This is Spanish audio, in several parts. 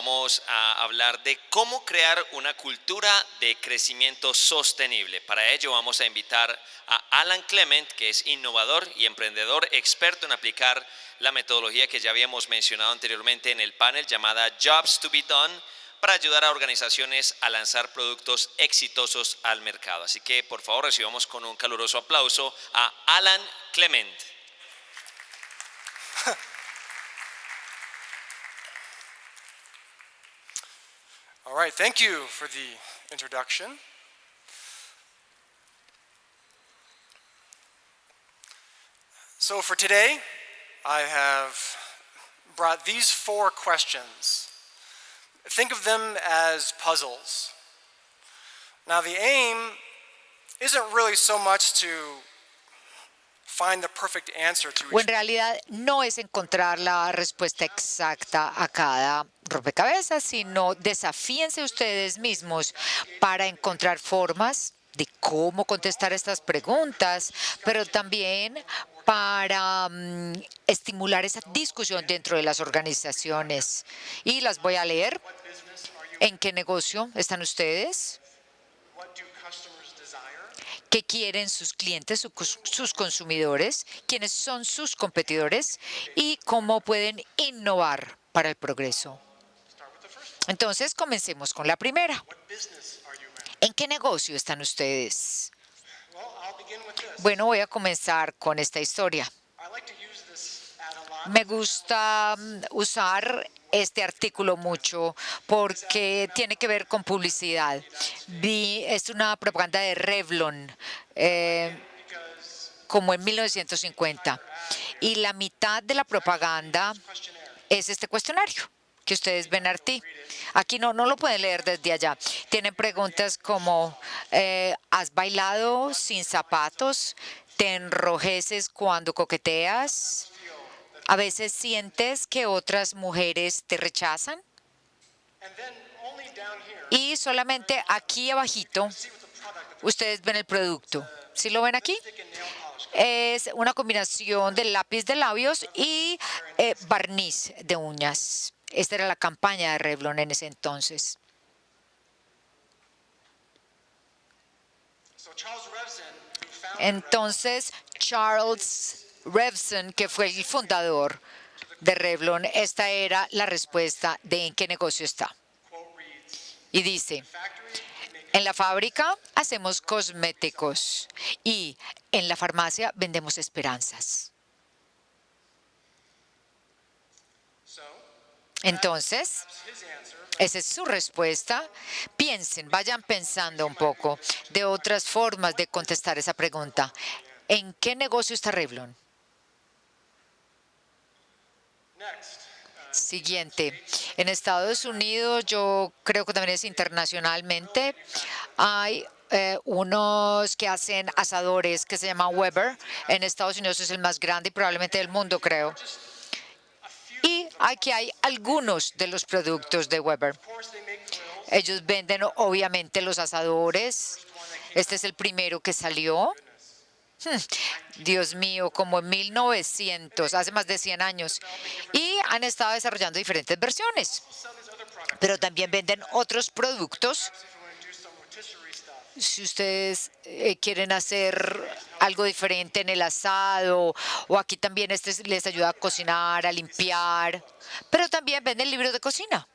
vamos a hablar de cómo crear una cultura de crecimiento sostenible. Para ello vamos a invitar a Alan Clement, que es innovador y emprendedor experto en aplicar la metodología que ya habíamos mencionado anteriormente en el panel llamada Jobs to be Done, para ayudar a organizaciones a lanzar productos exitosos al mercado. Así que por favor recibamos con un caluroso aplauso a Alan Clement. All right, thank you for the introduction. So for today, I have brought these 4 questions. Think of them as puzzles. Now the aim isn't really so much to find the perfect answer to O en realidad no es encontrar la respuesta exacta a cada rompecabezas, sino desafíense ustedes mismos para encontrar formas de cómo contestar estas preguntas, pero también para estimular esa discusión dentro de las organizaciones. Y las voy a leer. ¿En qué negocio están ustedes? ¿Qué quieren sus clientes, sus consumidores? ¿Quiénes son sus competidores? ¿Y cómo pueden innovar para el progreso? Entonces, comencemos con la primera. ¿En qué negocio están ustedes? Bueno, voy a comenzar con esta historia. Me gusta usar este artículo mucho porque tiene que ver con publicidad. Es una propaganda de Revlon, como en 1950. Y la mitad de la propaganda es este cuestionario que ustedes ven aquí. No lo pueden leer desde allá. Tienen preguntas como, ¿has bailado sin zapatos? ¿Te enrojeces cuando coqueteas? ¿A veces sientes que otras mujeres te rechazan? Y solamente aquí abajito, ustedes ven el producto. ¿Sí lo ven aquí? Es una combinación de lápiz de labios y barniz de uñas. Esta era la campaña de Revlon en ese entonces. Entonces, Charles Revson, que fue el fundador de Revlon, esta era la respuesta de en qué negocio está. Y dice, en la fábrica hacemos cosméticos y en la farmacia vendemos esperanzas. Entonces, esa es su respuesta. Vayan pensando un poco de otras formas de contestar esa pregunta. ¿En qué negocio está Revlon? Siguiente. En Estados Unidos, yo creo que también es internacionalmente, hay unos que hacen asadores que se llaman Weber. En Estados Unidos es el más grande y probablemente del mundo, creo. Y aquí hay algunos de los productos de Weber. Ellos venden obviamente los asadores. Este es el primero que salió. Dios mío, como en 1900, hace más de 100 años. Y han estado desarrollando diferentes versiones. Pero también venden otros productos. Si ustedes quieren hacer algo diferente en el asado, o aquí también les ayuda a cocinar, a limpiar. Pero también venden libros de cocina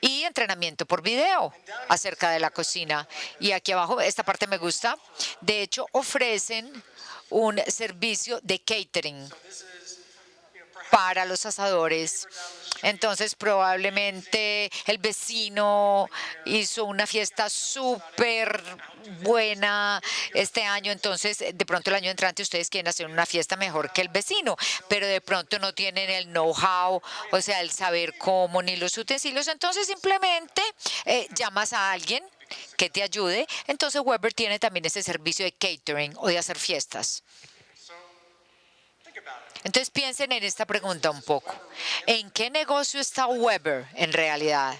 y entrenamiento por video acerca de la cocina. Y aquí abajo, esta parte me gusta. De hecho, ofrecen un servicio de catering para los asadores. Entonces, probablemente el vecino hizo una fiesta súper buena este año, entonces de pronto el año entrante ustedes quieren hacer una fiesta mejor que el vecino, pero de pronto no tienen el know-how, o sea, el saber cómo ni los utensilios, entonces simplemente llamas a alguien que te ayude. Entonces Weber tiene también ese servicio de catering o de hacer fiestas. Entonces piensen en esta pregunta un poco. ¿En qué negocio está Weber en realidad?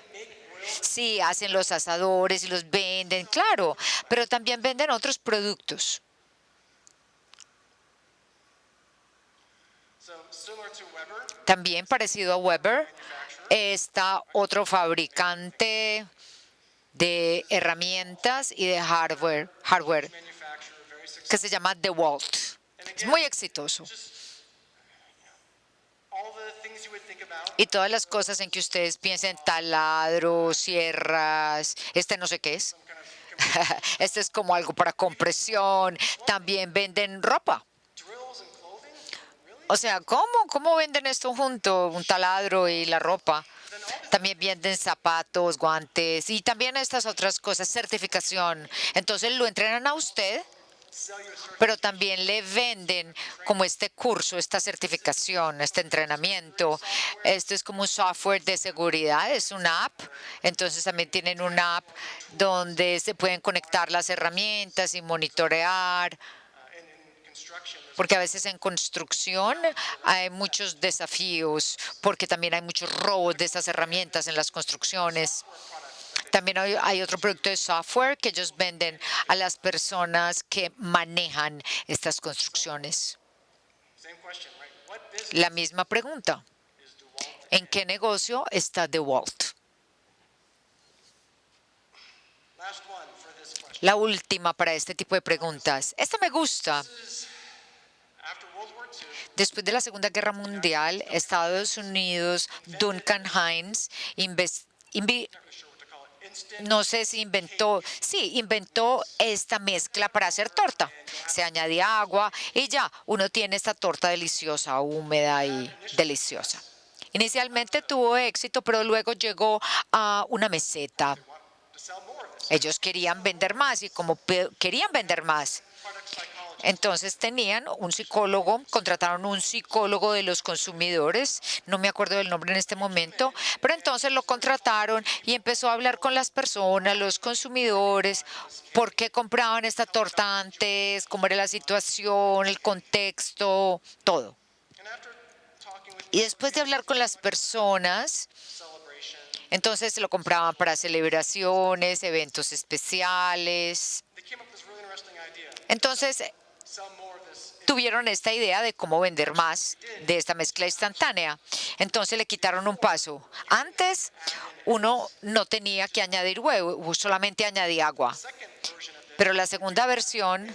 Sí, hacen los asadores y los venden, claro, pero también venden otros productos. También parecido a Weber, está otro fabricante de herramientas y de hardware que se llama DeWalt. Es muy exitoso. Y todas las cosas en que ustedes piensen, taladros, sierras, no sé qué es. Este es como algo para compresión. También venden ropa. O sea, ¿cómo venden esto junto? Un taladro y la ropa. También venden zapatos, guantes y también estas otras cosas, certificación. Entonces lo entrenan a usted, pero también le venden como este curso, esta certificación, este entrenamiento. Esto es como un software de seguridad, es una app. Entonces también tienen una app donde se pueden conectar las herramientas y monitorear. Porque a veces en construcción hay muchos desafíos, porque también hay muchos robos de estas herramientas en las construcciones. También hay otro producto de software que ellos venden a las personas que manejan estas construcciones. La misma pregunta. ¿En qué negocio está DeWalt? La última para este tipo de preguntas. Esta me gusta. Después de la Segunda Guerra Mundial, Estados Unidos, Duncan Hines, no sé si inventó esta mezcla para hacer torta. Se añade agua y ya, uno tiene esta torta deliciosa, húmeda y deliciosa. Inicialmente tuvo éxito, pero luego llegó a una meseta. Ellos querían vender más y como querían vender más, entonces tenían un psicólogo, contrataron un psicólogo de los consumidores, no me acuerdo del nombre en este momento, pero entonces lo contrataron y empezó a hablar con las personas, los consumidores, por qué compraban esta torta antes, cómo era la situación, el contexto, todo. Y después de hablar con las personas, entonces lo compraban para celebraciones, eventos especiales. Entonces tuvieron esta idea de cómo vender más de esta mezcla instantánea. Entonces le quitaron un paso. Antes uno no tenía que añadir huevo, solamente añadía agua. Pero la segunda versión,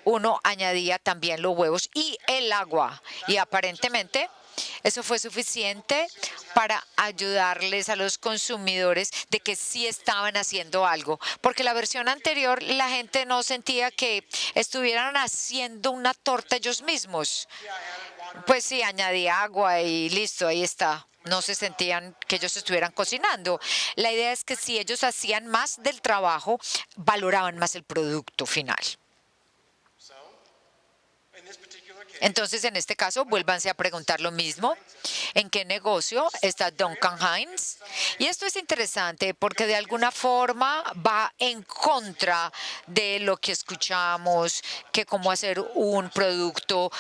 uno añadía también los huevos y el agua. Y aparentemente eso fue suficiente para ayudarles a los consumidores de que sí estaban haciendo algo. Porque la versión anterior, la gente no sentía que estuvieran haciendo una torta ellos mismos. Pues sí, añadía agua y listo, ahí está. No se sentían que ellos estuvieran cocinando. La idea es que si ellos hacían más del trabajo, valoraban más el producto final. Entonces, en este caso, vuélvanse a preguntar lo mismo. ¿En qué negocio está Duncan Hines? Y esto es interesante porque de alguna forma va en contra de lo que escuchamos, que cómo hacer un producto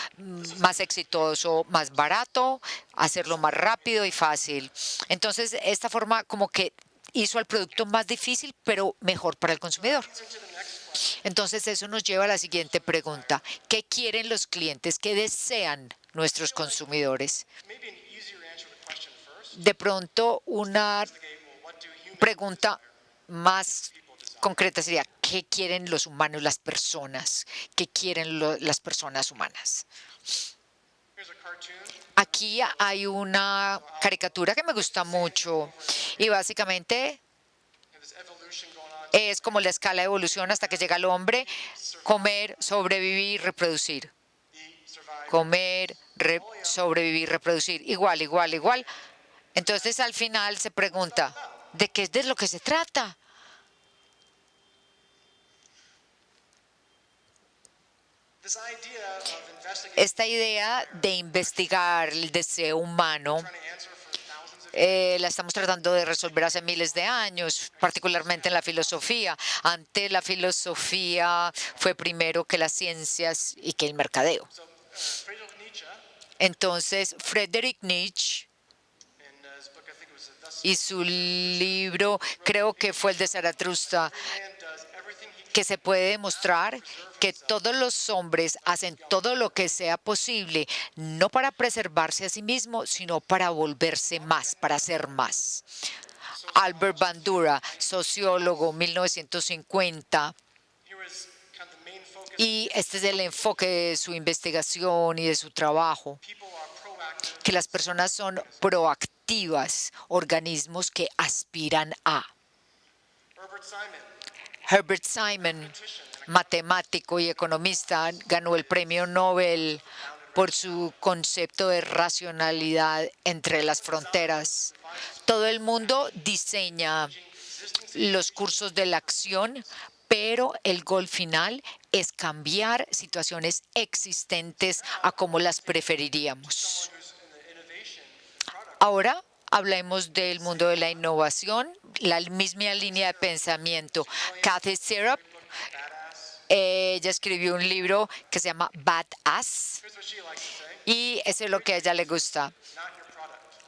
más exitoso, más barato, hacerlo más rápido y fácil. Entonces, esta forma como que hizo el producto más difícil, pero mejor para el consumidor. Entonces eso nos lleva a la siguiente pregunta. ¿Qué quieren los clientes? ¿Qué desean nuestros consumidores? De pronto una pregunta más concreta sería, ¿qué quieren los humanos, las personas? ¿Qué quieren las personas humanas? Aquí hay una caricatura que me gusta mucho y básicamente es como la escala de evolución hasta que llega el hombre: comer, sobrevivir, reproducir. Comer, sobrevivir, reproducir. Igual, igual, igual. Entonces al final se pregunta, ¿de qué es de lo que se trata? Esta idea de investigar el deseo humano la estamos tratando de resolver hace miles de años, particularmente en la filosofía. Antes la filosofía fue primero que las ciencias y que el mercadeo. Entonces, Friedrich Nietzsche y su libro, creo que fue el de Zaratustra, que se puede demostrar que todos los hombres hacen todo lo que sea posible, no para preservarse a sí mismos, sino para volverse más, para ser más. Albert Bandura, sociólogo, 1950, y este es el enfoque de su investigación y de su trabajo, que las personas son proactivas, organismos que aspiran a. Herbert Simon, matemático y economista, ganó el premio Nobel por su concepto de racionalidad entre las fronteras. Todo el mundo diseña los cursos de la acción, pero el gol final es cambiar situaciones existentes a como las preferiríamos. Ahora hablemos del mundo de la innovación, la misma línea de pensamiento. Kathy Syrup, ella escribió un libro que se llama Badass y eso es lo que a ella le gusta.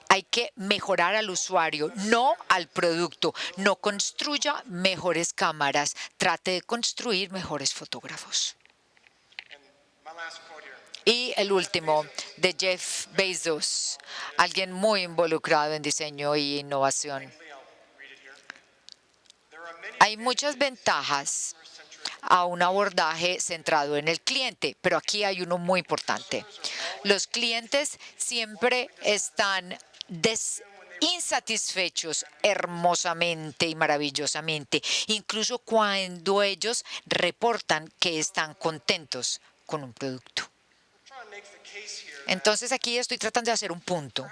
Hay que mejorar al usuario, no al producto. No construya mejores cámaras, trate de construir mejores fotógrafos. Y el último, de Jeff Bezos, alguien muy involucrado en diseño e innovación. Hay muchas ventajas a un abordaje centrado en el cliente, pero aquí hay uno muy importante. Los clientes siempre están insatisfechos hermosamente y maravillosamente, incluso cuando ellos reportan que están contentos con un producto. Entonces aquí estoy tratando de hacer un punto,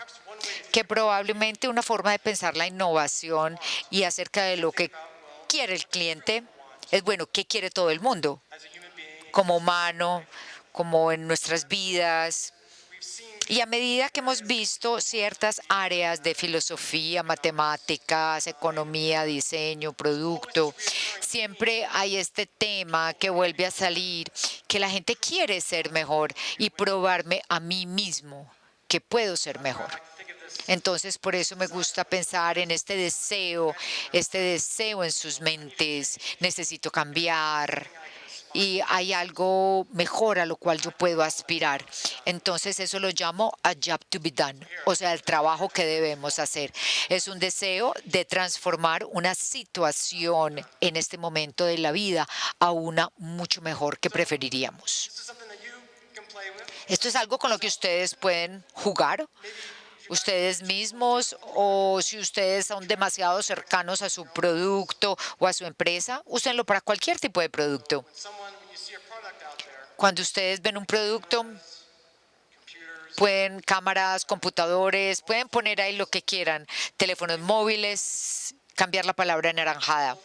que probablemente una forma de pensar la innovación y acerca de lo que quiere el cliente es, bueno, ¿qué quiere todo el mundo? Como humano, como en nuestras vidas. Y a medida que hemos visto ciertas áreas de filosofía, matemáticas, economía, diseño, producto, siempre hay este tema que vuelve a salir, que la gente quiere ser mejor y probarme a mí mismo que puedo ser mejor. Entonces, por eso me gusta pensar en este deseo en sus mentes. Necesito cambiar y hay algo mejor a lo cual yo puedo aspirar. Entonces, eso lo llamo a job to be done, o sea, el trabajo que debemos hacer. Es un deseo de transformar una situación en este momento de la vida a una mucho mejor que preferiríamos. Esto es algo con lo que ustedes pueden jugar, ustedes mismos, o si ustedes son demasiado cercanos a su producto o a su empresa, úsenlo para cualquier tipo de producto. Cuando ustedes ven un producto, pueden cámaras, computadores, pueden poner ahí lo que quieran, teléfonos móviles, cambiar la palabra anaranjada.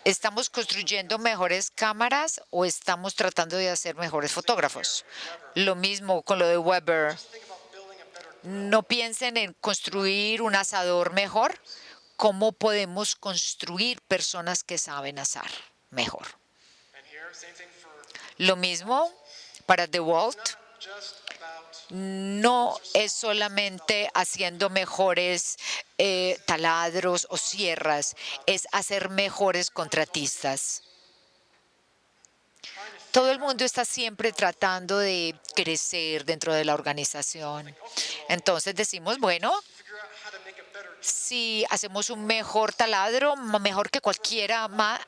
¿Estamos construyendo mejores cámaras o estamos tratando de hacer mejores fotógrafos? Lo mismo con lo de Weber. No piensen en construir un asador mejor. ¿Cómo podemos construir personas que saben asar mejor? Lo mismo para DeWalt. No es solamente haciendo mejores taladros o sierras, es hacer mejores contratistas. Todo el mundo está siempre tratando de crecer dentro de la organización. Entonces decimos, bueno, si hacemos un mejor taladro, mejor que cualquiera más,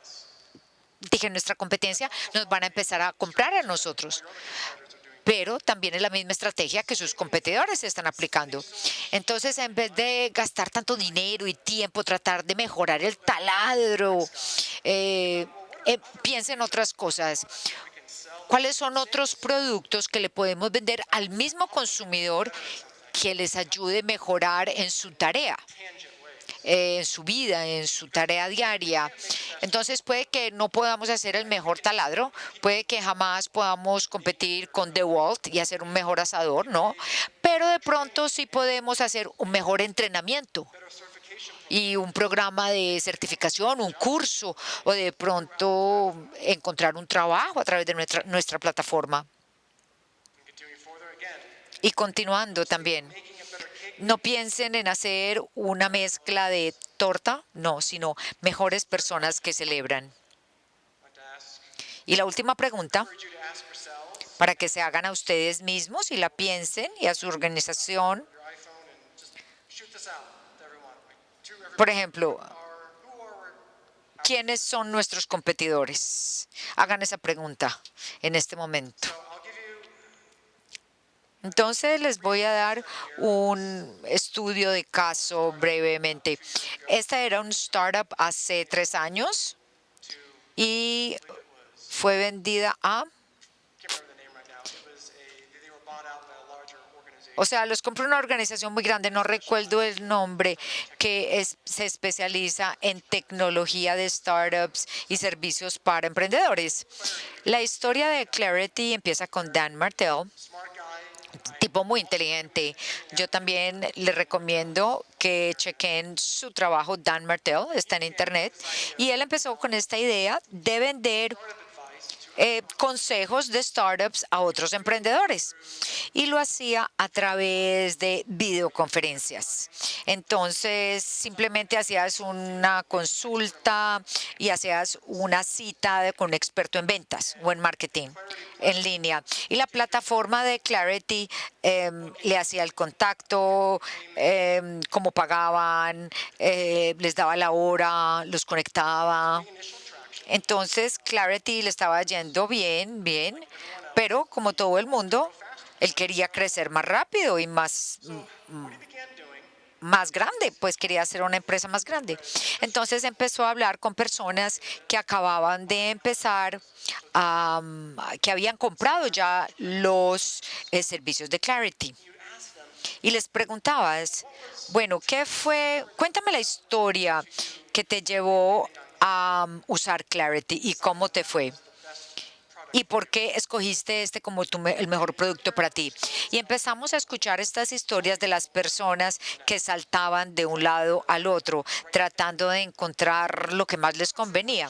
dije, nuestra competencia, nos van a empezar a comprar a nosotros. Pero también es la misma estrategia que sus competidores están aplicando. Entonces, en vez de gastar tanto dinero y tiempo, tratar de mejorar el taladro, piensen en otras cosas. ¿Cuáles son otros productos que le podemos vender al mismo consumidor que les ayude a mejorar en su tarea, en su vida, en su tarea diaria? Entonces puede que no podamos hacer el mejor taladro, puede que jamás podamos competir con DeWalt y hacer un mejor asador, ¿no? Pero de pronto sí podemos hacer un mejor entrenamiento y un programa de certificación, un curso, o de pronto encontrar un trabajo a través de nuestra plataforma. Y continuando también, no piensen en hacer una mezcla de torta, no, sino mejores personas que celebran. Y la última pregunta, encourage you to ask yourselves, para que se hagan a ustedes mismos y la piensen y a su organización. your iPhone, and just shoot this out to everyone. To everyone. Por ejemplo, Who are ¿quiénes son nuestros competidores? Hagan esa pregunta en este momento. so I'll give you Entonces les voy a dar un estudio de caso brevemente. Esta era un startup hace 3 años y fue vendida a, can't remember the name right now. It was they were bought out by a larger organization. o sea, los compró una organización muy grande, no recuerdo el nombre, que se especializa en tecnología de startups y servicios para emprendedores. La historia de Clarity empieza con Dan Martell, Smart guy. tipo muy inteligente. Yo también le recomiendo que chequen su trabajo. Dan Martell está en internet y él empezó con esta idea de vender consejos de startups a otros emprendedores y lo hacía a través de videoconferencias. Entonces simplemente hacías una consulta y hacías una cita con un experto en ventas o en marketing en línea. Y la plataforma de Clarity le hacía el contacto, cómo pagaban, les daba la hora, los conectaba. Entonces Clarity le estaba yendo bien, pero como todo el mundo, él quería crecer más rápido y más grande, pues quería ser una empresa más grande. Entonces empezó a hablar con personas que acababan de empezar, que habían comprado ya los servicios de Clarity. Y les preguntabas, bueno, ¿qué fue? Cuéntame la historia que te llevó a usar Clarity y cómo te fue. ¿Y por qué escogiste este como el mejor producto para ti? Y empezamos a escuchar estas historias de las personas que saltaban de un lado al otro, tratando de encontrar lo que más les convenía.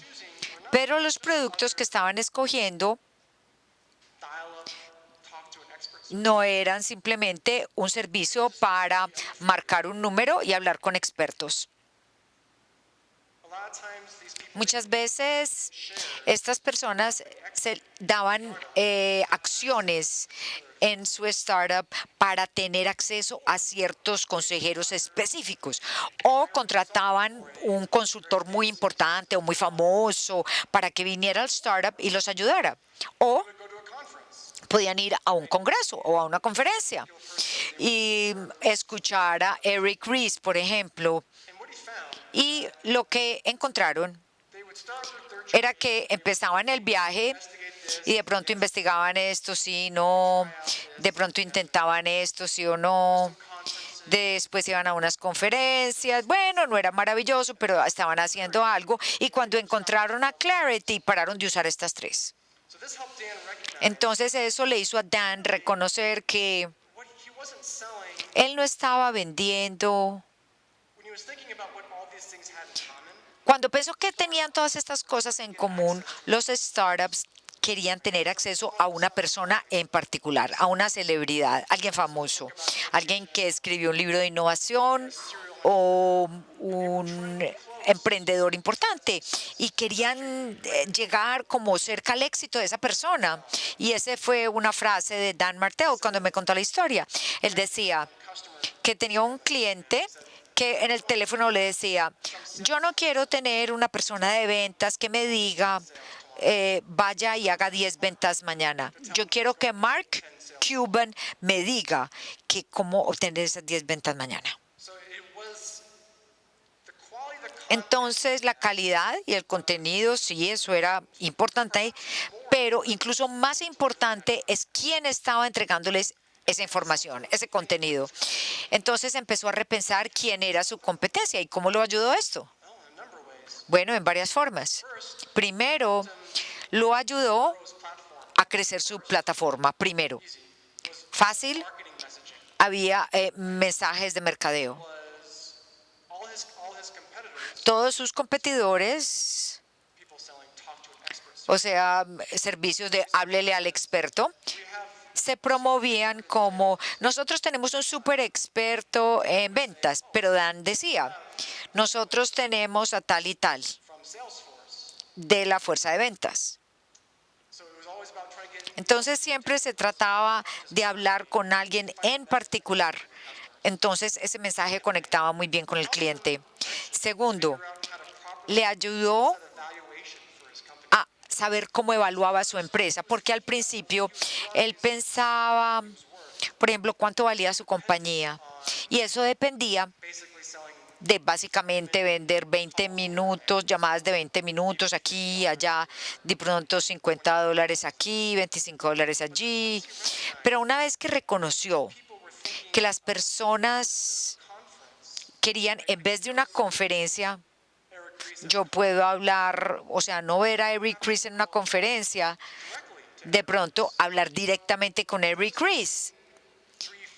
Pero los productos que estaban escogiendo no eran simplemente un servicio para marcar un número y hablar con expertos. Muchas veces estas personas se daban acciones en su startup para tener acceso a ciertos consejeros específicos o contrataban un consultor muy importante o muy famoso para que viniera al startup y los ayudara. O podían ir a un congreso o a una conferencia y escuchar a Eric Ries, por ejemplo. Y lo que encontraron era que empezaban el viaje y de pronto investigaban esto, sí, no, de pronto intentaban esto, sí o no. Después iban a unas conferencias, bueno, no era maravilloso, pero estaban haciendo algo. Y cuando encontraron a Clarity, pararon de usar estas 3. Entonces eso le hizo a Dan reconocer que él no estaba vendiendo. Cuando pensó que tenían todas estas cosas en común, los startups querían tener acceso a una persona en particular, a una celebridad, alguien famoso, alguien que escribió un libro de innovación o un emprendedor importante y querían llegar como cerca al éxito de esa persona. Y esa fue una frase de Dan Martell cuando me contó la historia. Él decía que tenía un cliente que en el teléfono le decía, yo no quiero tener una persona de ventas que me diga, vaya y haga 10 ventas mañana. Yo quiero que Mark Cuban me diga que cómo obtener esas 10 ventas mañana. Entonces, la calidad y el contenido, sí, eso era importante, pero incluso más importante es quién estaba entregándoles esa información, ese contenido. Entonces empezó a repensar quién era su competencia y cómo lo ayudó esto. Bueno, en varias formas. Primero, lo ayudó a crecer su plataforma. Primero, fácil, había mensajes de mercadeo. Todos sus competidores, o sea, servicios de háblele al experto, se promovían como, nosotros tenemos un súper experto en ventas, pero Dan decía, nosotros tenemos a tal y tal de la fuerza de ventas. Entonces siempre se trataba de hablar con alguien en particular. Entonces ese mensaje conectaba muy bien con el cliente. Segundo, le ayudó a saber cómo evaluaba su empresa, porque al principio él pensaba, por ejemplo, cuánto valía su compañía. Y eso dependía de básicamente vender 20 minutos, llamadas de 20 minutos aquí y allá, de pronto $50 aquí, $25 allí. Pero una vez que reconoció que las personas querían, en vez de una conferencia, yo puedo hablar, o sea, no ver a Eric Ries en una conferencia, de pronto hablar directamente con Eric Ries.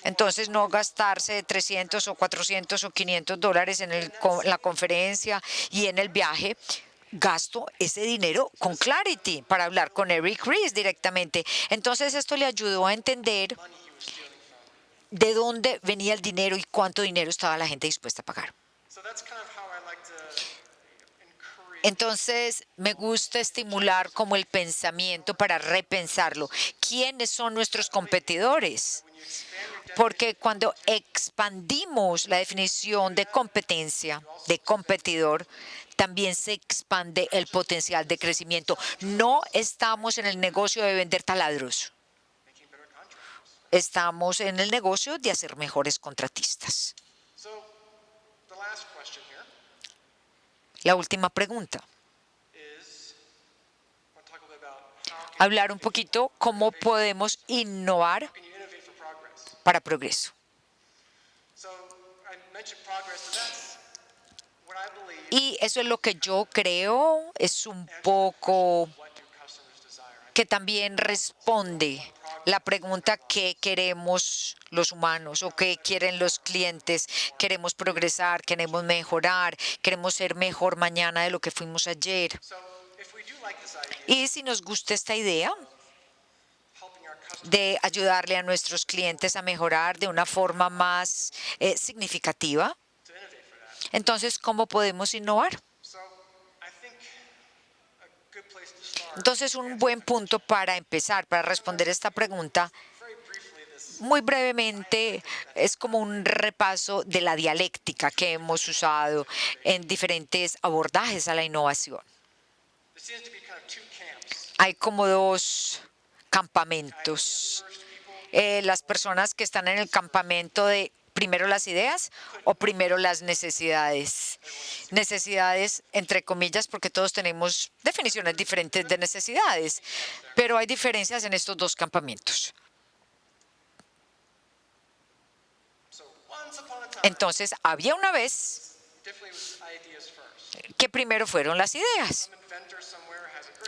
Entonces, no gastarse 300 o 400 o $500 en la conferencia y en el viaje. Gasto ese dinero con Clarity para hablar con Eric Ries directamente. Entonces, esto le ayudó a entender de dónde venía el dinero y cuánto dinero estaba la gente dispuesta a pagar. Entonces, me gusta estimular como el pensamiento para repensarlo. ¿Quiénes son nuestros competidores? Porque cuando expandimos la definición de competencia, de competidor, también se expande el potencial de crecimiento. No estamos en el negocio de vender taladros. Estamos en el negocio de hacer mejores contratistas. La última pregunta. Hablar un poquito cómo podemos innovar para progreso. Y eso es lo que yo creo, es un poco que también responde la pregunta que queremos los humanos o que quieren los clientes. Queremos progresar, queremos mejorar, queremos ser mejor mañana de lo que fuimos ayer. Y si nos gusta esta idea de ayudarle a nuestros clientes a mejorar de una forma más significativa, entonces, ¿cómo podemos innovar? Entonces, un buen punto para empezar, para responder esta pregunta, muy brevemente, es como un repaso de la dialéctica que hemos usado en diferentes abordajes a la innovación. Hay como dos campamentos. Las personas que están en el campamento de primero las ideas o primero las necesidades. Necesidades, entre comillas, porque todos tenemos definiciones diferentes de necesidades, pero hay diferencias en estos dos campamentos. Entonces, había una vez que primero fueron las ideas.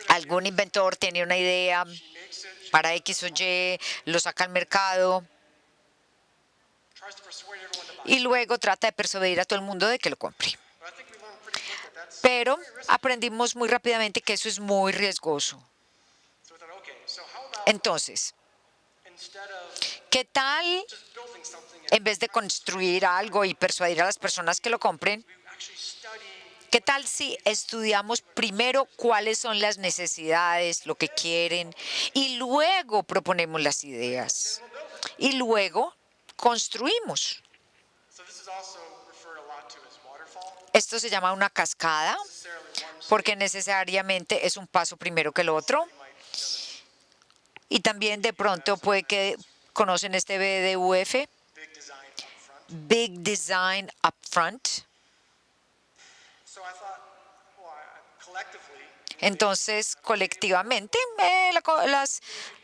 Algún inventor tiene una idea para X o Y, lo saca al mercado y luego trata de persuadir a todo el mundo de que lo compre. Pero aprendimos muy rápidamente que eso es muy riesgoso. Entonces, ¿qué tal en vez de construir algo y persuadir a las personas que lo compren? ¿Qué tal si estudiamos primero cuáles son las necesidades, lo que quieren, y luego proponemos las ideas? Y luego construimos. Esto se llama una cascada, porque necesariamente es un paso primero que el otro. Y también de pronto puede que conocen este BDUF, Big Design Upfront. Entonces, colectivamente,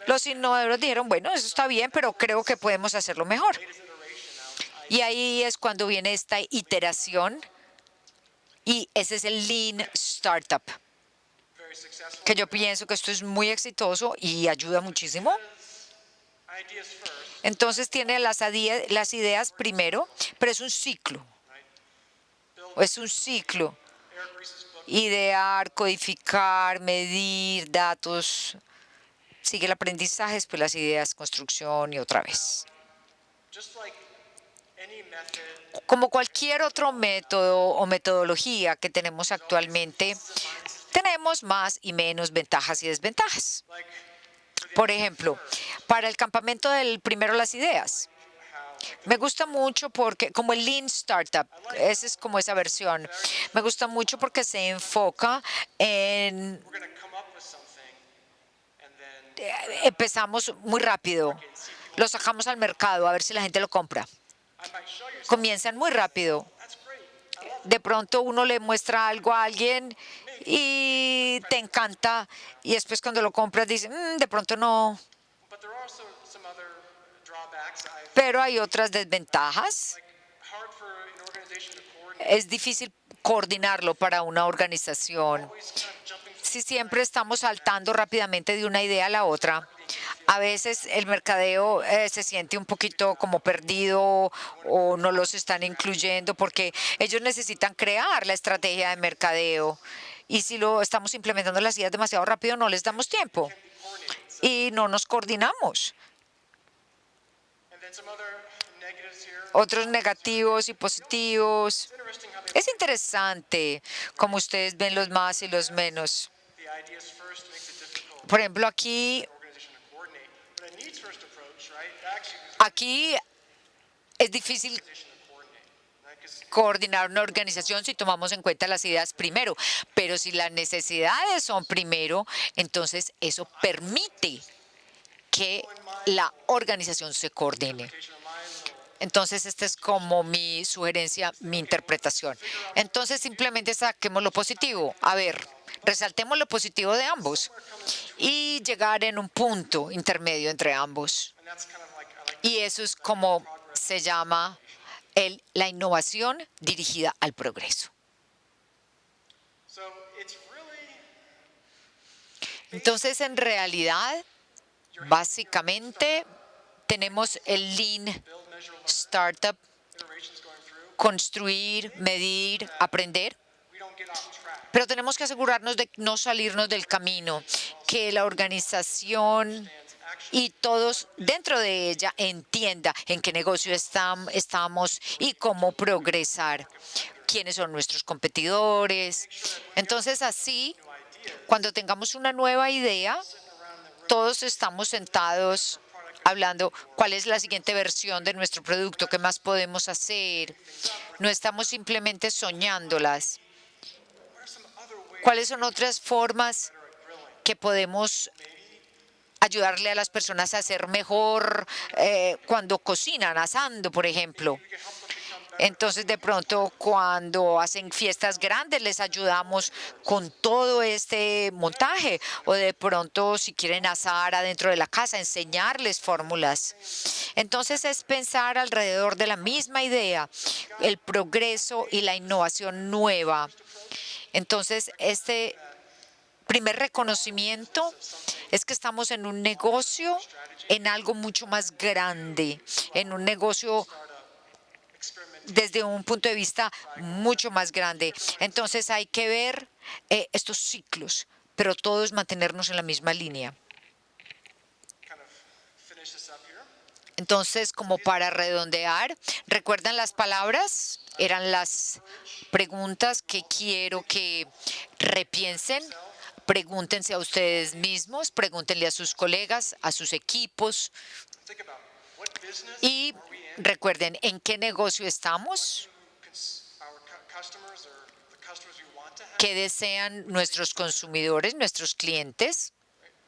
los innovadores dijeron, bueno, eso está bien, pero creo que podemos hacerlo mejor. Y ahí es cuando viene esta iteración, y ese es el Lean Startup, que yo pienso que esto es muy exitoso y ayuda muchísimo. Entonces, tiene las ideas primero, pero es un ciclo. Es un ciclo. Idear, codificar, medir datos, sigue el aprendizaje, después las ideas, construcción y otra vez. Como cualquier otro método o metodología que tenemos actualmente, tenemos más y menos ventajas y desventajas. Por ejemplo, para el campamento del primero las ideas. Me gusta mucho porque, como el Lean Startup, esa es como esa versión. Me gusta mucho porque se enfoca en we're going to come up with something and then empezamos muy rápido, lo sacamos al mercado a ver si la gente lo compra. I might show you something. Comienzan muy rápido. That's great. I love it. De pronto uno le muestra algo a alguien y te encanta y después cuando lo compras dices, de pronto no. But there are also some other drawbacks. Pero hay otras desventajas. Hard for an organization to coordinate. Es difícil coordinarlo para una organización. Always kind of jumping Si siempre estamos saltando rápidamente de una idea a la otra, a veces el mercadeo se siente un poquito como perdido o no los están incluyendo porque ellos necesitan crear la estrategia de mercadeo. Y si lo estamos implementando las ideas demasiado rápido, no les damos tiempo y no nos coordinamos. and then some other negatives here. Otros negativos y positivos. It's interesting how they Es interesante cómo ustedes ven los más y los menos. the ideas first makes it difficult Por ejemplo, aquí for an organization to coordinate. But a needs first approach, right? That actually is Aquí es difícil an organization to coordinate. Right? 'Cause coordinar una organización si tomamos en cuenta las ideas primero, pero si las necesidades son primero, entonces eso permite que la organización se coordine. organization of mine will Entonces, esta es como mi sugerencia, mi interpretación. Entonces, simplemente saquemos lo positivo. A ver, resaltemos lo positivo de ambos y llegar en un punto intermedio entre ambos. and that's kind of like I like Y eso es como se llama la innovación dirigida al progreso. so it's really Entonces, en realidad, básicamente, tenemos el Lean build, measure, learn, Startup, iterations going through. construir, medir, aprender. We don't get off track. Pero tenemos que asegurarnos de no salirnos del camino, que la organización y todos dentro de ella entienda en qué negocio estamos y cómo progresar, quiénes son nuestros competidores. Entonces, así, cuando tengamos una nueva idea, todos estamos sentados hablando cuál es la siguiente versión de nuestro producto, qué más podemos hacer. No estamos simplemente soñándolas. ¿Cuáles son otras formas que podemos ayudarle a las personas a hacer mejor cuando cocinan, asando, por ejemplo? Entonces, de pronto, cuando hacen fiestas grandes, les ayudamos con todo este montaje. O de pronto, si quieren asar adentro de la casa, enseñarles fórmulas. Entonces, es pensar alrededor de la misma idea, el progreso y la innovación nueva. Entonces, este primer reconocimiento es que estamos en un negocio, en algo mucho más grande, en un negocio desde un punto de vista mucho más grande. Entonces hay que ver estos ciclos, pero todo es mantenernos en la misma línea. Kind of finish this up here. Entonces, como para redondear, ¿recuerdan las palabras? Eran las preguntas que quiero que repiensen. Pregúntense a ustedes mismos, pregúntenle a sus colegas, a sus equipos Think about what business y are we in? recuerden en qué negocio estamos, Our customers or the customers we want to have. qué desean nuestros consumidores, nuestros clientes,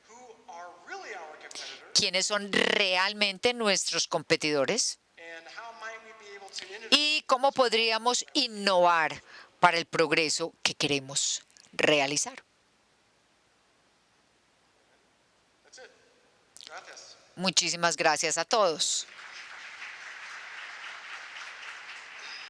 Who are really our competitors? quiénes son realmente nuestros competidores And how might we be able to innovate? y cómo podríamos innovar para el progreso que queremos realizar. That's it. Gracias. Muchísimas gracias a todos.